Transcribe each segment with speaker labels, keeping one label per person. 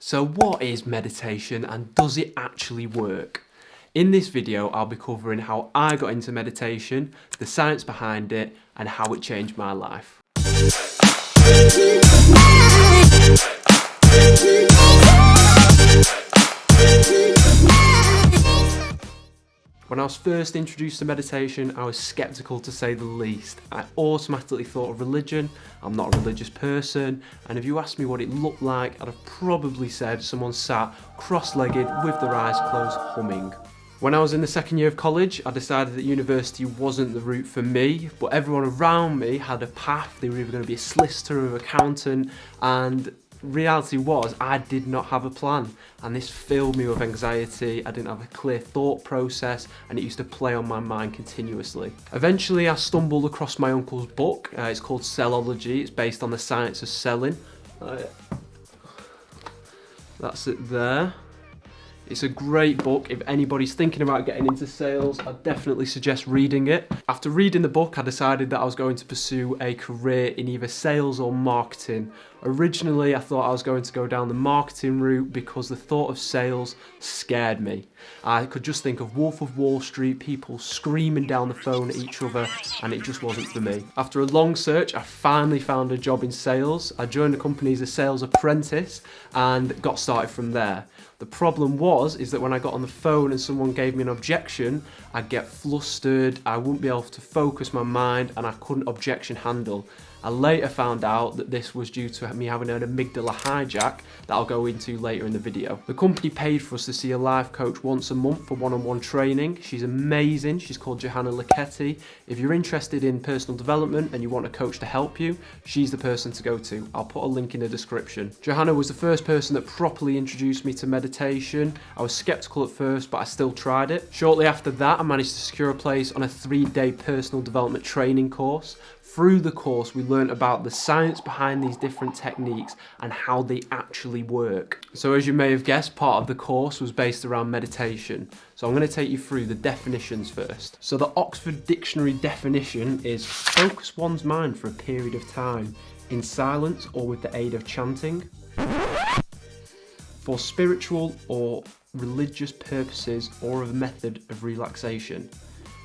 Speaker 1: So what is meditation and does it actually work? In this video, I'll be covering how I got into meditation, the science behind it, and how it changed my life. When I was first introduced to meditation, I was skeptical to say the least. I automatically thought of religion. I'm not a religious person, and if you asked me what it looked like, I'd have probably said someone sat cross-legged with their eyes closed humming. When I was in the second year of college, I decided that university wasn't the route for me, but everyone around me had a path. They were either going to be a solicitor or an accountant, and reality was I did not have a plan, and this filled me with anxiety. I didn't have a clear thought process, and it used to play on my mind continuously. Eventually I stumbled across my uncle's book. It's called Sellology. It's based on the science of selling. That's it there. It's a great book. If anybody's thinking about getting into sales, I definitely suggest reading it. After reading the book, I decided that I was going to pursue a career in either sales or marketing. Originally, I thought I was going to go down the marketing route because the thought of sales scared me. I could just think of Wolf of Wall Street, people screaming down the phone at each other, and it just wasn't for me. After a long search, I finally found a job in sales. I joined the company as a sales apprentice and got started from there. The problem is that when I got on the phone and someone gave me an objection, I'd get flustered, I wouldn't be able to focus my mind, and I couldn't objection handle. I later found out that this was due to me having an amygdala hijack that I'll go into later in the video. The company paid for us to see a life coach once a month for one-on-one training. She's amazing. She's called Johanna Lucchetti. If you're interested in personal development and you want a coach to help you, she's the person to go to. I'll put a link in the description. Johanna was the first person that properly introduced me to meditation. I was skeptical at first, but I still tried it. Shortly after that, I managed to secure a place on a 3-day personal development training course. Through the course, we learned about the science behind these different techniques and how they actually work. So as you may have guessed, part of the course was based around meditation. So I'm going to take you through the definitions first. So the Oxford Dictionary definition is focus one's mind for a period of time in silence or with the aid of chanting for spiritual or religious purposes or a method of relaxation.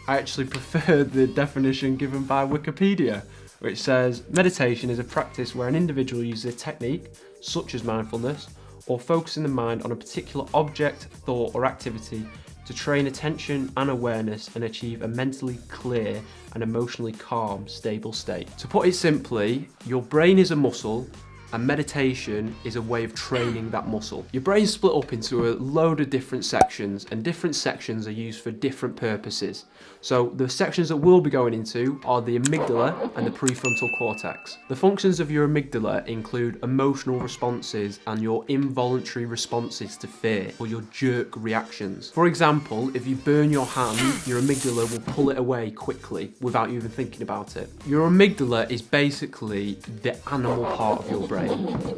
Speaker 1: I actually prefer the definition given by Wikipedia, which says meditation is a practice where an individual uses a technique, such as mindfulness, or focusing the mind on a particular object, thought, or activity to train attention and awareness and achieve a mentally clear and emotionally calm, stable state. To put it simply, your brain is a muscle, and meditation is a way of training that muscle. Your brain's split up into a load of different sections, and different sections are used for different purposes. So the sections that we'll be going into are the amygdala and the prefrontal cortex. The functions of your amygdala include emotional responses and your involuntary responses to fear, or your jerk reactions. For example, if you burn your hand, your amygdala will pull it away quickly without you even thinking about it. Your amygdala is basically the animal part of your brain.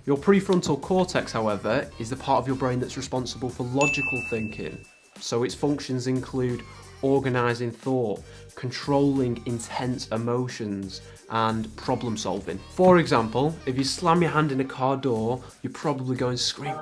Speaker 1: Your prefrontal cortex, however, is the part of your brain that's responsible for logical thinking. So its functions include organising thought, controlling intense emotions, and problem solving. For example, if you slam your hand in a car door, you're probably going to scream.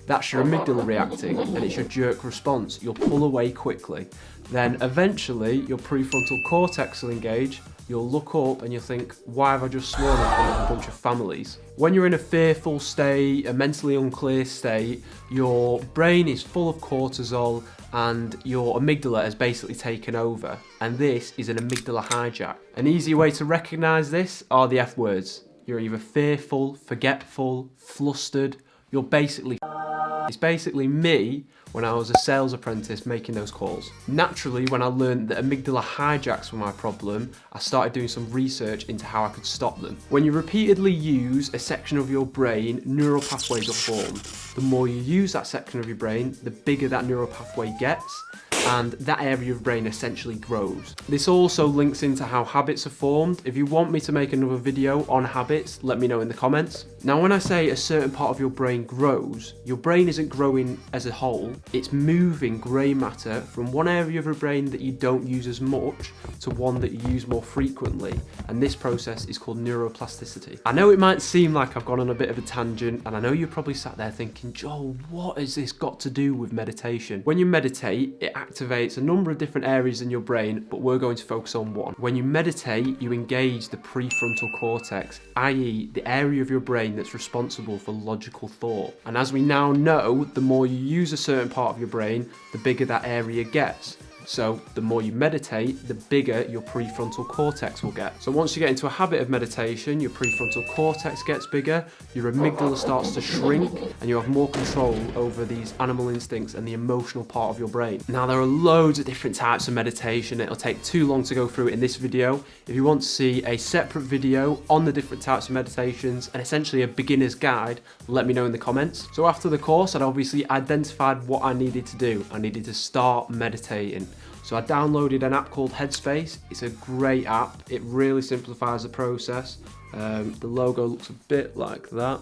Speaker 1: That's your amygdala reacting, and it's your jerk response. You'll pull away quickly. Then eventually your prefrontal cortex will engage. You'll look up and you'll think, why have I just sworn in front of a bunch of families? When you're in a fearful state, a mentally unclear state, your brain is full of cortisol and your amygdala has basically taken over. And this is an amygdala hijack. An easy way to recognize this are the F words. You're either fearful, forgetful, flustered. It's basically me when I was a sales apprentice making those calls. Naturally, when I learned that amygdala hijacks were my problem, I started doing some research into how I could stop them. When you repeatedly use a section of your brain, neural pathways are formed. The more you use that section of your brain, the bigger that neural pathway gets. and that area of brain essentially grows. This also links into how habits are formed. If you want me to make another video on habits, let me know in the comments. Now, when I say a certain part of your brain grows, your brain isn't growing as a whole, it's moving grey matter from one area of your brain that you don't use as much to one that you use more frequently, and this process is called neuroplasticity. I know it might seem like I've gone on a bit of a tangent, and I know you're probably sat there thinking, Joel, what has this got to do with meditation? When you meditate, it activates a number of different areas in your brain, but we're going to focus on one. When you meditate, you engage the prefrontal cortex, i.e. the area of your brain that's responsible for logical thought. And as we now know, the more you use a certain part of your brain, the bigger that area gets. So the more you meditate, the bigger your prefrontal cortex will get. So once you get into a habit of meditation, your prefrontal cortex gets bigger, your amygdala starts to shrink, and you have more control over these animal instincts and the emotional part of your brain. Now, there are loads of different types of meditation. It'll take too long to go through it in this video. If you want to see a separate video on the different types of meditations and essentially a beginner's guide, let me know in the comments. So after the course, I'd obviously identified what I needed to do. I needed to start meditating. So I downloaded an app called Headspace. It's a great app. It really simplifies the process. The logo looks a bit like that.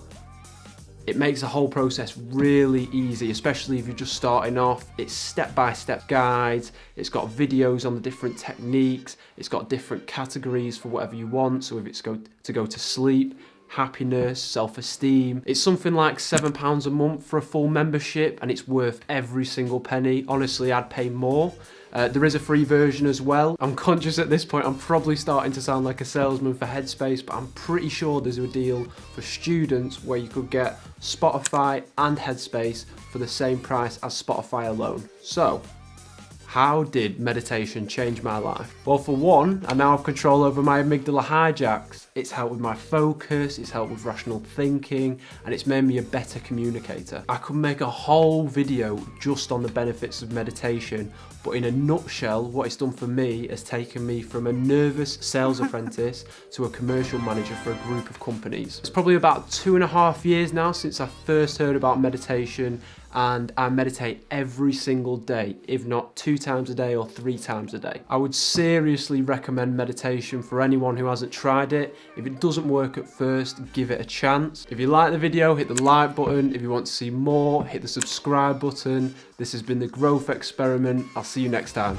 Speaker 1: It makes the whole process really easy, especially if you're just starting off. It's step-by-step guides. It's got videos on the different techniques. It's got different categories for whatever you want. So if it's to go to sleep, happiness, self-esteem. It's something like £7 a month for a full membership, and it's worth every single penny. Honestly, I'd pay more. There is a free version as well. I'm conscious at this point I'm probably starting to sound like a salesman for Headspace, but I'm pretty sure there's a deal for students where you could get Spotify and Headspace for the same price as Spotify alone. So, how did meditation change my life? Well, for one, I now have control over my amygdala hijacks. It's helped with my focus, it's helped with rational thinking, and it's made me a better communicator. I could make a whole video just on the benefits of meditation, but in a nutshell, what it's done for me has taken me from a nervous sales apprentice to a commercial manager for a group of companies. It's probably about 2.5 years now since I first heard about meditation, and I meditate every single day, if not 2 times a day or 3 times a day. I would seriously recommend meditation for anyone who hasn't tried it. If it doesn't work at first, give it a chance. If you like the video, hit the like button. If you want to see more, hit the subscribe button. This has been The Growth Experiment. I'll see you next time.